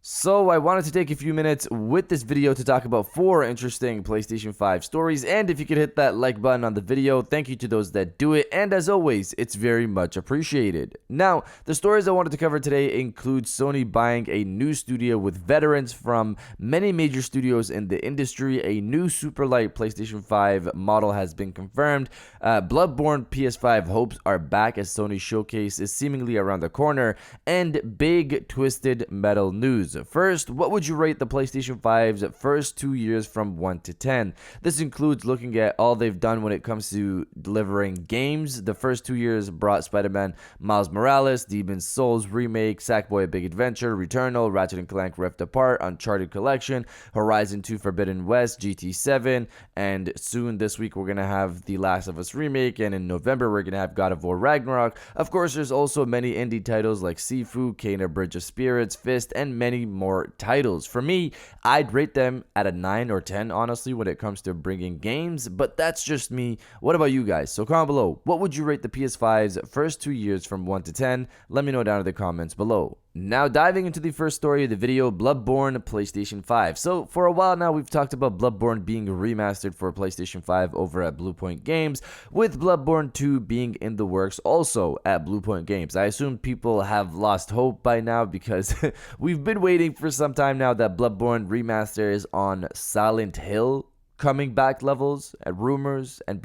So I wanted to take a few minutes with this video to talk about 4 interesting PlayStation 5 stories, and if you could hit that like button on the video, thank you to those that do it, and as always, it's very much appreciated. Now, the stories I wanted to cover today include Sony buying a new studio with veterans from many major studios in the industry, a new super light PlayStation 5 model has been confirmed, Bloodborne PS5 hopes are back as Sony showcase is seemingly around the corner, and big Twisted Metal news. First, what would you rate the PlayStation 5's first 2 years from 1 to 10? This includes looking at all they've done when it comes to delivering games. The first 2 years brought Spider-Man Miles Morales, Demon's Souls Remake, Sackboy A Big Adventure, Returnal, Ratchet & Clank Rift Apart, Uncharted Collection, Horizon 2 Forbidden West, GT7, and soon this week we're going to have The Last of Us Remake, and in November we're going to have God of War Ragnarok. Of course, there's also many indie titles like Sifu, Kena Bridge of Spirits, Fist, and many more titles. For me, I'd rate them at a 9 or 10, honestly, when it comes to bringing games, but that's just me. What about you guys? So comment below, what would you rate the PS5's first 2 years from 1 to 10? Let me know down in the comments below. Now diving into the first story of the video, Bloodborne PlayStation 5. So for a while now, we've talked about Bloodborne being remastered for PlayStation 5 over at Bluepoint Games, with Bloodborne 2 being in the works also at Bluepoint Games. I assume people have lost hope by now because we've been waiting for some time now that Bloodborne remaster is on Silent Hill coming back levels and rumors and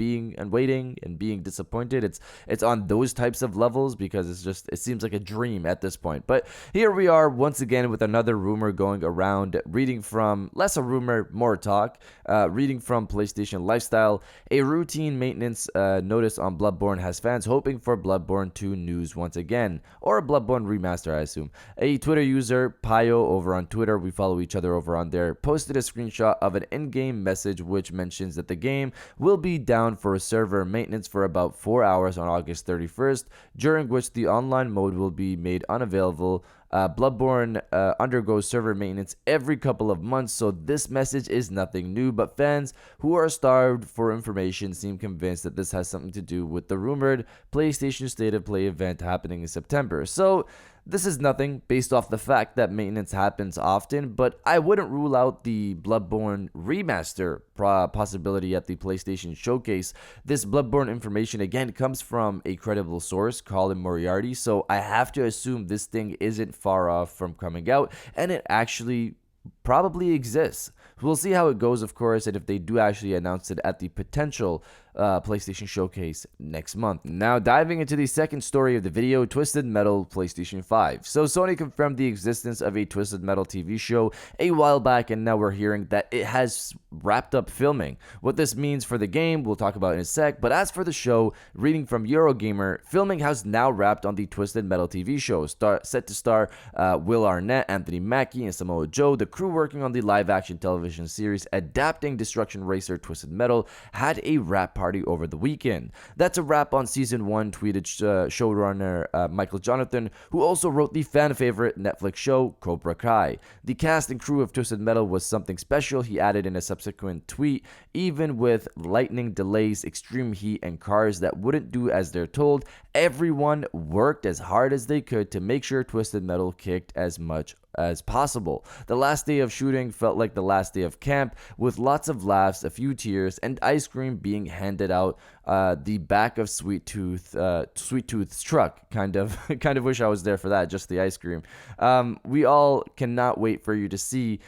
waiting and being disappointed. It's on those types of levels because it seems like a dream at this point. But here we are once again with another rumor going around, reading from less a rumor, more talk, reading from PlayStation Lifestyle. A routine maintenance notice on Bloodborne has fans hoping for Bloodborne 2 news once again, or a Bloodborne remaster, I assume. A Twitter user, Payo, over on Twitter, we follow each other over on there, posted a screenshot of an in-game message which mentions that the game will be down for server maintenance for about 4 hours on August 31st, during which the online mode will be made unavailable. Bloodborne undergoes server maintenance every couple of months, so this message is nothing new, but fans who are starved for information seem convinced that this has something to do with the rumored PlayStation State of Play event happening in September. So this is nothing based off the fact that maintenance happens often, but I wouldn't rule out the Bloodborne remaster possibility at the PlayStation Showcase. This Bloodborne information again comes from a credible source, Colin Moriarty, so I have to assume this thing isn't far off from coming out, and it actually probably exists. We'll see how it goes, of course, and if they do actually announce it at the potential PlayStation Showcase next month. Now, diving into the second story of the video, Twisted Metal PlayStation 5. So, Sony confirmed the existence of a Twisted Metal TV show a while back, and now we're hearing that it has wrapped up filming. What this means for the game, we'll talk about in a sec, but as for the show, reading from Eurogamer, filming has now wrapped on the Twisted Metal TV show, set to star Will Arnett, Anthony Mackie, and Samoa Joe. The crew working on the live-action television series adapting Destruction Racer Twisted Metal had a wrap party over the weekend. That's a wrap on season 1, tweeted showrunner Michael Jonathan, who also wrote the fan favorite Netflix show Cobra Kai. The cast and crew of Twisted Metal was something special, he added in a subsequent tweet. Even with lightning delays, extreme heat, and cars that wouldn't do as they're told, everyone worked as hard as they could to make sure Twisted Metal kicked as much as possible. The last day of shooting felt like the last day of camp, with lots of laughs, a few tears, and ice cream being handed out the back of Sweet Tooth's truck. Kind of wish I was there for that, just the ice cream. We all cannot wait for you to see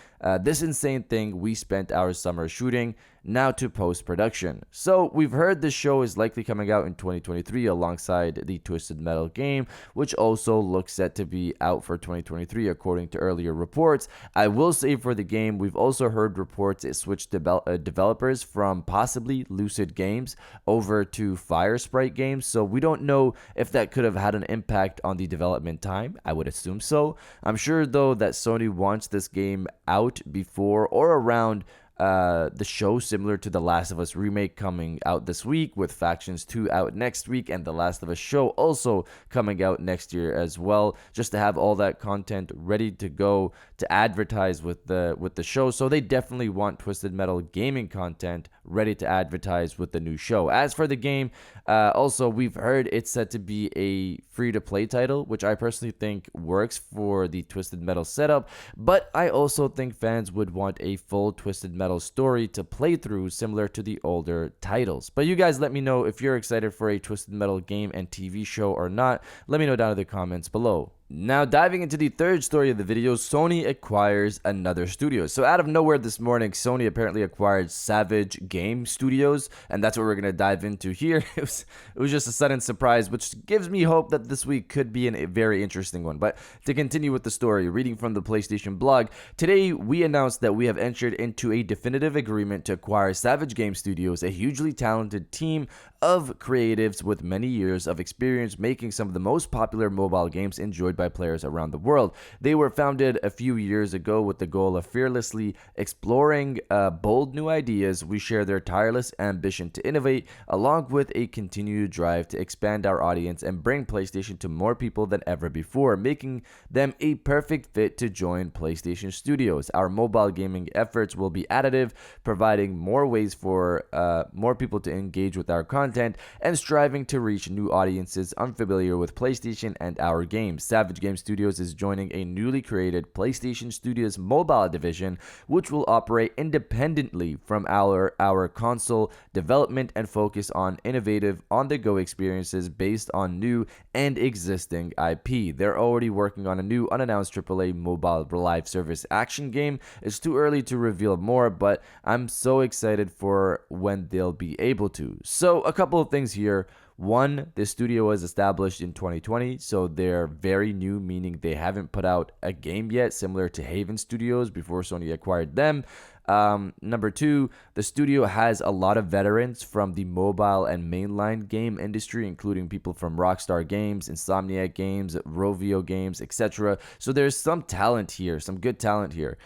this insane thing we spent our summer shooting, now to post-production. So we've heard this show is likely coming out in 2023 alongside the Twisted Metal game, which also looks set to be out for 2023 according to earlier reports. I will say for the game, we've also heard reports it switched developers from possibly Lucid Games over to Firesprite Games, so we don't know if that could have had an impact on the development time. I would assume so. I'm sure though that Sony wants this game out before or around the show, similar to The Last of Us remake coming out this week, with Factions 2 out next week, and The Last of Us show also coming out next year as well, just to have all that content ready to go to advertise with the show. So they definitely want Twisted Metal gaming content ready to advertise with the new show. As for the game, also we've heard it's set to be a free-to-play title, which I personally think works for the Twisted Metal setup, but I also think fans would want a full Twisted Metal story to play through, similar to the older titles. But you guys let me know if you're excited for a Twisted Metal game and TV show or not. Let me know down in the comments below. Now, diving into the third story of the video, Sony acquires another studio. So out of nowhere this morning, Sony apparently acquired Savage Game Studios, and that's what we're going to dive into here. It was just a sudden surprise, which gives me hope that this week could be a very interesting one. But to continue with the story, reading from the PlayStation blog, today we announced that we have entered into a definitive agreement to acquire Savage Game Studios, a hugely talented team of creatives with many years of experience making some of the most popular mobile games enjoyed by players around the world. They were founded a few years ago with the goal of fearlessly exploring bold new ideas. We share their tireless ambition to innovate, along with a continued drive to expand our audience and bring PlayStation to more people than ever before, making them a perfect fit to join PlayStation Studios. Our mobile gaming efforts will be additive, providing more ways for more people to engage with our content and striving to reach new audiences unfamiliar with PlayStation and our games. Savage Game Studios is joining a newly created PlayStation Studios mobile division, which will operate independently from our console development and focus on innovative on-the-go experiences based on new and existing IP. They're already working on a new unannounced AAA mobile live service action game. It's too early to reveal more, but I'm so excited for when they'll be able to. So a couple of things here. One, the studio was established in 2020, so they're very new, meaning they haven't put out a game yet, similar to Haven Studios before Sony acquired them. Number two, the studio has a lot of veterans from the mobile and mainline game industry, including people from Rockstar Games, Insomniac Games, Rovio Games, etc. So there's some talent here, some good talent here.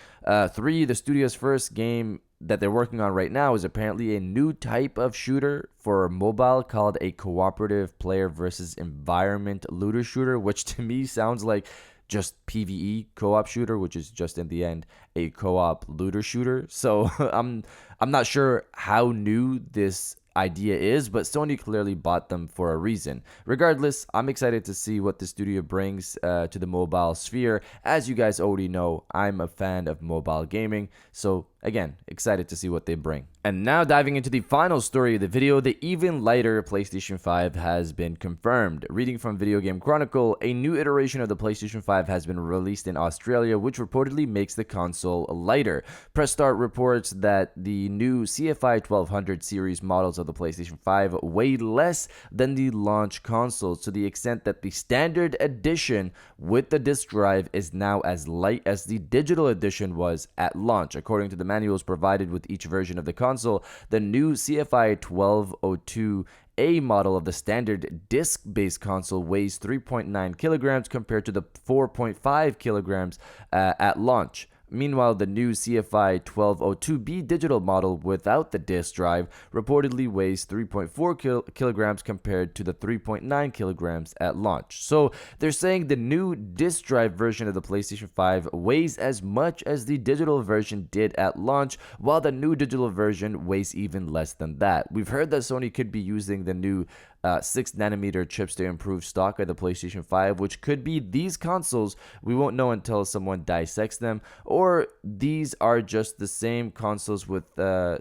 Three, the studio's first game that they're working on right now is apparently a new type of shooter for mobile called a cooperative player versus environment looter shooter, which to me sounds like just PvE co-op shooter, which is just in the end a co-op looter shooter. So I'm not sure how new this idea is, but Sony clearly bought them for a reason. Regardless, I'm excited to see what the studio brings to the mobile sphere. As you guys already know, I'm a fan of mobile gaming, so again, excited to see what they bring. And now diving into the final story of the video, the even lighter PlayStation 5 has been confirmed. Reading from Video Game Chronicle, a new iteration of the PlayStation 5 has been released in Australia, which reportedly makes the console lighter. Press Start reports that the new CFI 1200 series models of the PlayStation 5 weigh less than the launch consoles, to the extent that the standard edition with the disc drive is now as light as the digital edition was at launch. According to the manuals provided with each version of the console, the new CFI 1202A model of the standard disc-based console weighs 3.9 kilograms compared to the 4.5 kilograms at launch. Meanwhile, the new CFI 1202B digital model without the disc drive reportedly weighs 3.4 kilograms compared to the 3.9 kilograms at launch. So they're saying the new disc drive version of the PlayStation 5 weighs as much as the digital version did at launch, while the new digital version weighs even less than that. We've heard that Sony could be using the new 6nm chips to improve stock of the PlayStation 5, which could be these consoles. We won't know until someone dissects them, or these are just the same consoles with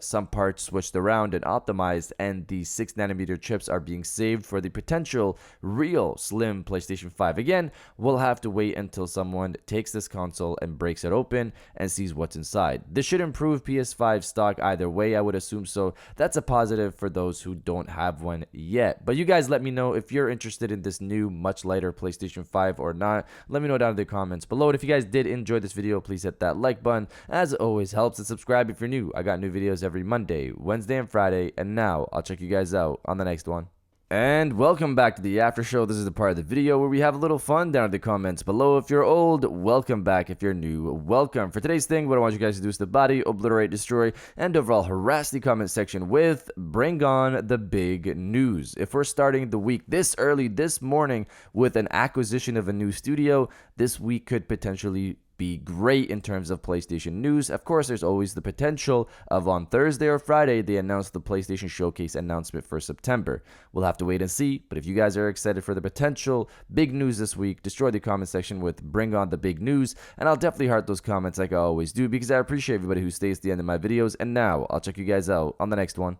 some parts switched around and optimized, and the 6nm chips are being saved for the potential real slim PlayStation 5. Again, we'll have to wait until someone takes this console and breaks it open and sees what's inside. This should improve PS5 stock either way, I would assume, so that's a positive for those who don't have one yet. But you guys let me know if you're interested in this new, much lighter PlayStation 5 or not. Let me know down in the comments below. And if you guys did enjoy this video, please hit that like button. As it always helps, and subscribe if you're new. I got new videos every Monday, Wednesday, and Friday. And now, I'll check you guys out on the next one. And welcome back to the after show. This is the part of the video where we have a little fun down in the comments below. If you're old, welcome back. If you're new, welcome. For today's thing, what I want you guys to do is to body, obliterate, destroy, and overall harass the comment section with bring on the big news. If we're starting the week this early, this morning, with an acquisition of a new studio, this week could potentially be great in terms of PlayStation news. Of course, there's always the potential of on Thursday or Friday, they announce the PlayStation Showcase announcement for September. We'll have to wait and see, but if you guys are excited for the potential big news this week, destroy the comment section with bring on the big news, and I'll definitely heart those comments like I always do because I appreciate everybody who stays to the end of my videos, and now I'll check you guys out on the next one.